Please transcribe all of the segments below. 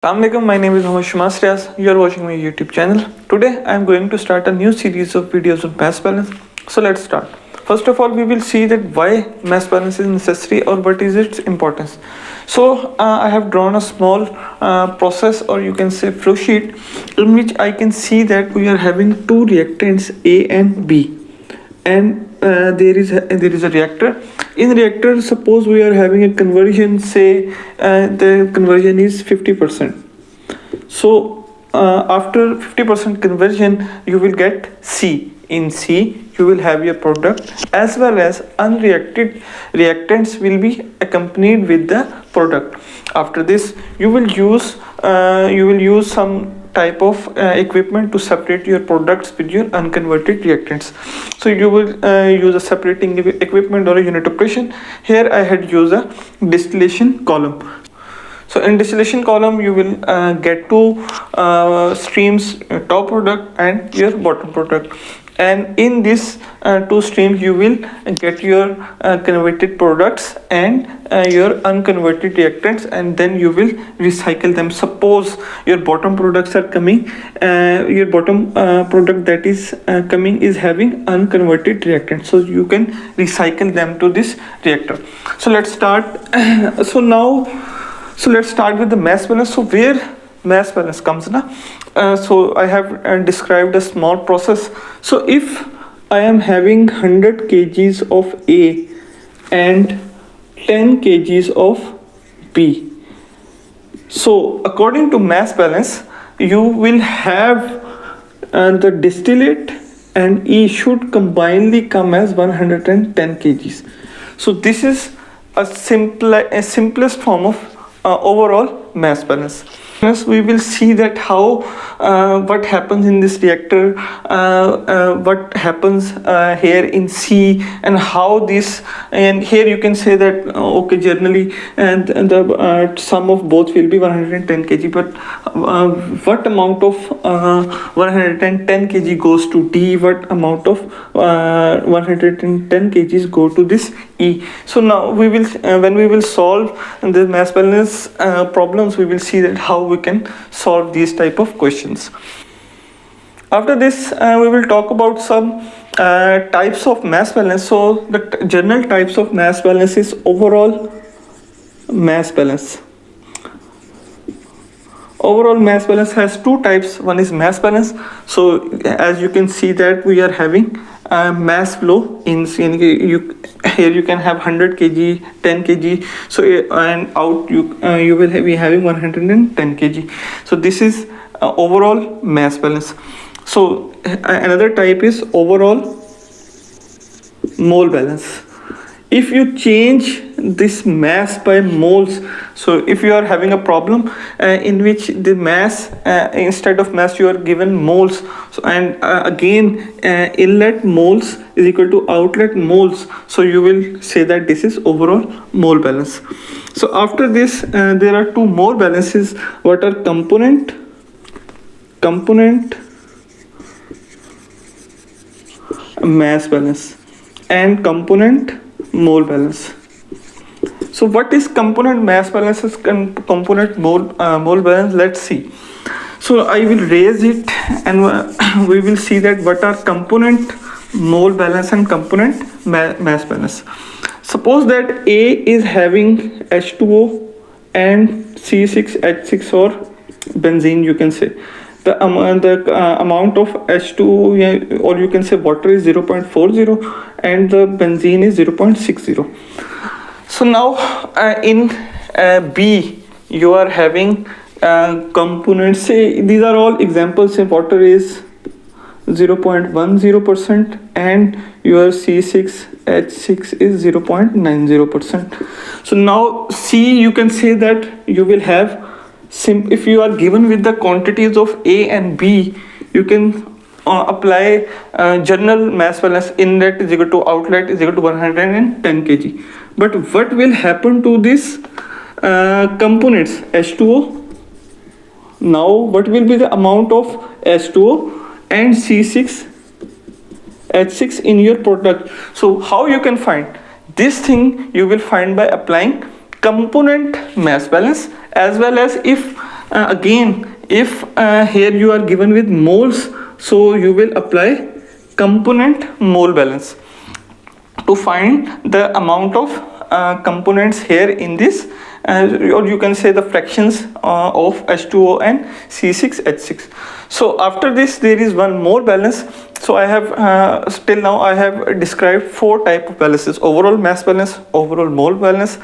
Assalamu Alaikum, my name is Shumas. You are watching my YouTube channel. Today I am going to start a new series of videos on mass balance. So let's start. First of all, we will see that why mass balance is necessary or what is its importance. So I have drawn a small process, or you can say flow sheet, in which I can see that we are having two reactants A and B, and there is a reactor. In reactor, suppose we are having a conversion, say the conversion is 50%. So after 50% conversion, you will get C. In C, you will have your product, as well as unreacted reactants will be accompanied with the product. After this, you will use some type of equipment to separate your products with your unconverted reactants. So you will use a separating equipment or a unit operation. Here I had used a distillation column. So in distillation column, you will get two streams, top product and your bottom product. And in this two streams, you will get your converted products and your unconverted reactants, and then you will recycle them. Suppose your bottom products are coming, your bottom product that is coming is having unconverted reactants, so you can recycle them to this reactor. So let's start. So let's start with the mass balance. So where mass balance comes na? So I have described a small process. So if I am having 100 kgs of A and 10 kgs of B, so according to mass balance, you will have the distillate and E should combinedly come as 110 kgs. So this is a simplest form of overall mass balance. Next, we will see that how what happens in this reactor, what happens here in C, and how this, and here you can say that okay, generally and the sum of both will be 110 kg, but what amount of 110 kg goes to D, what amount of 110 kgs go to this E. So now we will when we will solve the mass balance problems, we will see that how we can solve these type of questions. After this, we will talk about some types of mass balance. So the general types of mass balance is overall mass balance. Overall mass balance has two types. One is mass balance. So as you can see that we are having mass flow in here you can have 100 kg, 10 kg, so and out you will be having 110 kg. So this is overall mass balance. So another type is overall mole balance. If you change this mass by moles, so if you are having a problem in which the mass instead of mass you are given moles, so and again inlet moles is equal to outlet moles, so you will say that this is overall mole balance. So after this there are two more balances. What are component mass balance and component mole balance. So what is component mass balance and component mole balance? Let's see. So I will raise it and we will see that what are component mole balance and component mass balance. Suppose that A is having H2O and C6H6 or benzene, you can say. The amount of H2O, or you can say water, is 0.40 and the benzene is 0.60. So now in B you are having components, say these are all examples. Say water is 0.10% and your C6H6 is 0.90%. So now C, you can say that you will have, if you are given with the quantities of A and B, you can apply general mass balance. Inlet is equal to outlet is equal to 110 kg. But what will happen to this components H2O? Now what will be the amount of H2O and C6H6 in your product? So how you can find this thing? You will find by applying component mass balance, as well as if Again, if here you are given with moles, so you will apply component mole balance to find the amount of components here in this, or you can say the fractions of H2O and C6H6. So after this there is one more balance. So I have till now I have described 4 type of balances: overall mass balance, overall mole balance,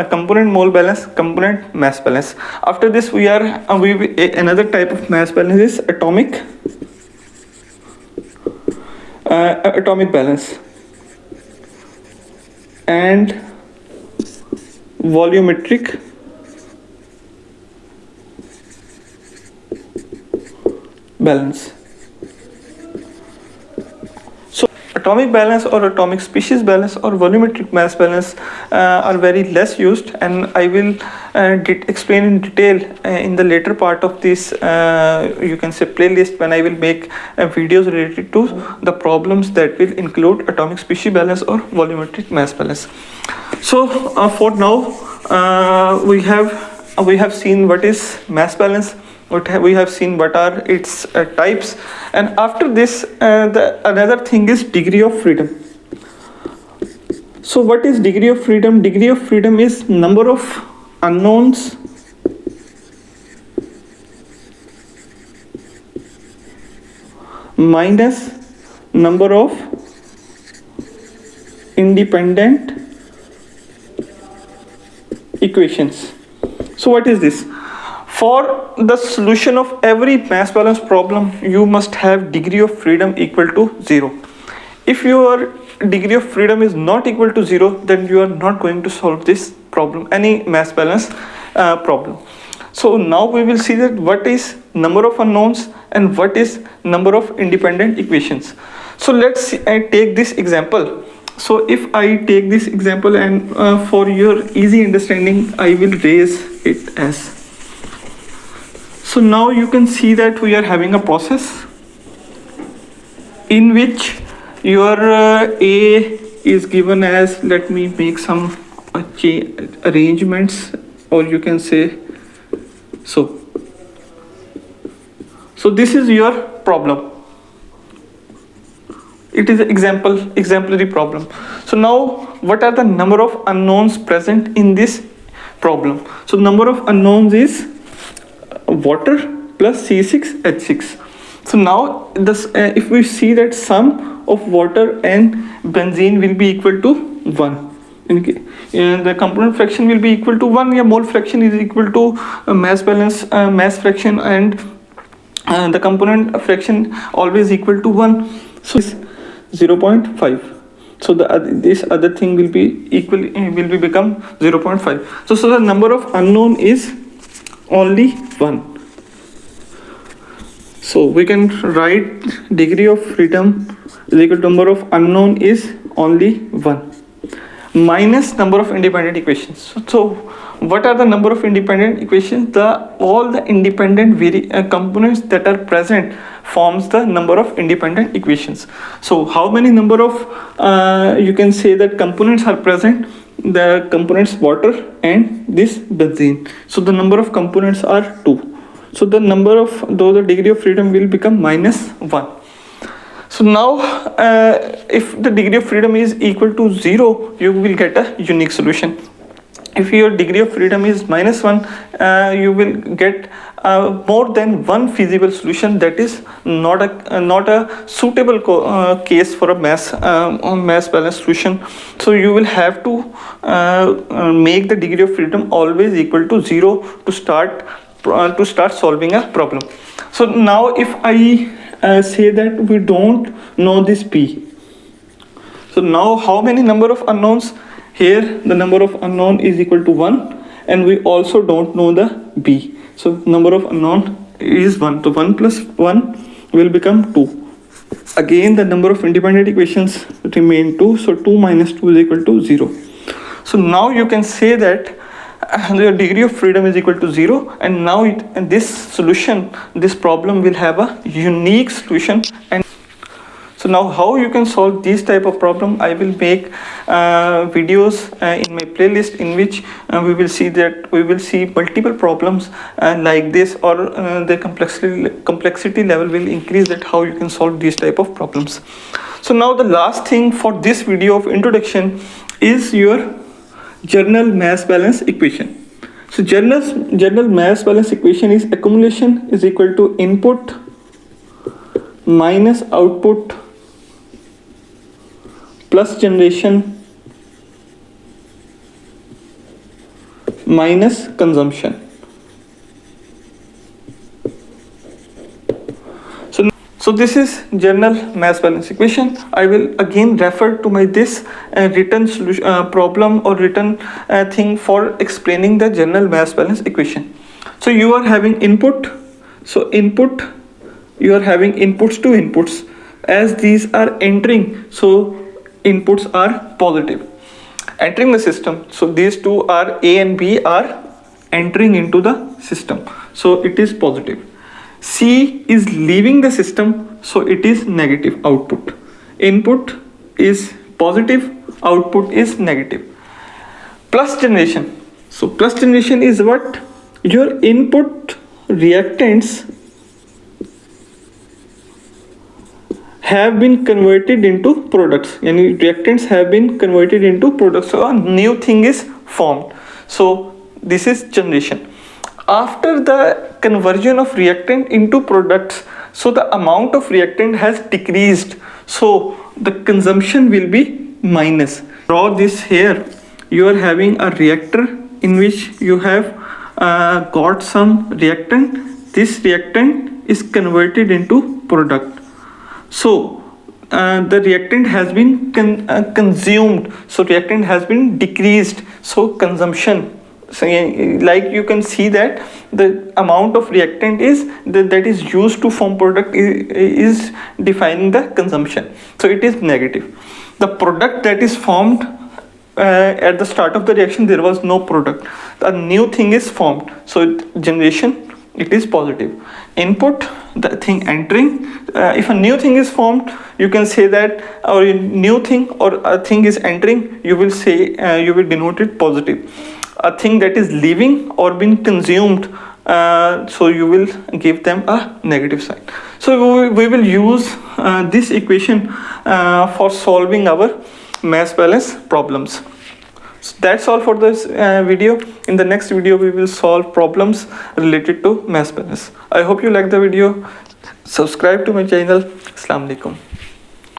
component mole balance, component mass balance. After this we are another type of mass balance is atomic balance and volumetric balance. So atomic balance or atomic species balance or volumetric mass balance are very less used, and I will explain in detail in the later part of this you can say playlist, when I will make videos related to the problems that will include atomic species balance or volumetric mass balance. So for now we have seen what is mass balance, we have seen what are its types, and after this the another thing is degree of freedom. So what is degree of freedom? Degree of freedom is number of unknowns minus number of independent equations. So what is this? For the solution of every mass balance problem, you must have degree of freedom equal to 0. If your degree of freedom is not equal to 0, then you are not going to solve this problem, any mass balance problem. So now we will see that what is number of unknowns and what is number of independent equations. So let's take this example. So if I take this example, and for your easy understanding I will raise it as. So now you can see that we are having a process in which your A is given as, let me make some arrangements, or you can say so. So this is your problem. It is an exemplary problem. So now what are the number of unknowns present in this problem? So number of unknowns is water plus C6H6. So now this if we see that sum of water and benzene will be equal to 1. The component fraction will be equal to 1. Yeah, mole fraction is equal to mass balance, mass fraction, and the component fraction always equal to 1. So it's 0.5. So this other thing will be equal, will be become 0.5. So the number of unknown is only 1. So we can write degree of freedom is equal to number of unknown is only 1 minus number of independent equations. So what are the number of independent equations? All the independent components that are present forms the number of independent equations. So how many number of you can say that components are present? The components water and this benzene. So the number of components are 2. So the number of the degree of freedom will become minus 1. So now if the degree of freedom is equal to 0, you will get a unique solution. If your degree of freedom is minus 1, you will get more than one feasible solution. That is not a suitable case for a mass balance solution. So you will have to make the degree of freedom always equal to 0 to start solving a problem. So now if I say that we don't know this P. So now how many number of unknowns? Here the number of unknown is equal to 1, and we also don't know the B. So number of unknown is 1. So 1 plus 1 will become 2. Again the number of independent equations remain 2. So 2 minus 2 is equal to 0. So now you can say that the degree of freedom is equal to 0, and now this problem will have a unique solution. And So now how you can solve these type of problem, I will make videos in my playlist, in which we will see multiple problems like this, or the complexity level will increase, that how you can solve these type of problems. So now the last thing for this video of introduction is your general mass balance equation. So general mass balance equation is accumulation is equal to input minus output plus generation minus consumption. So this is general mass balance equation. I will again refer to my this written solution problem or written thing for explaining the general mass balance equation. So you are having input. So input, you are having inputs to inputs. As these are entering, so inputs are positive, entering the system. So these two are A and B are entering into the system. So it is positive. C is leaving the system, so it is negative output. Input is positive, output is negative. Plus generation. So plus generation is what? Your input reactants have been converted into products. Yani reactants have been converted into products. So a new thing is formed. So this is generation. After the conversion of reactant into products, so the amount of reactant has decreased, so the consumption will be minus. Draw this here. You are having a reactor in which you have got some reactant. This reactant is converted into product. So the reactant has been consumed, so reactant has been decreased, so consumption. So like you can see that the amount of reactant is that is used to form product is defining the consumption, so it is negative. The product that is formed at the start of the reaction, there was no product, a new thing is formed, so generation, it is positive. Input, the thing entering, if a new thing is formed, you can say that, or a new thing or a thing is entering, you will say you will denote it positive. A thing that is leaving or being consumed, so you will give them a negative sign. So we will use this equation for solving our mass balance problems. So that's all for this video. In the next video we will solve problems related to mass balance. I hope you like the video. Subscribe to my channel. Asalam Alaikum.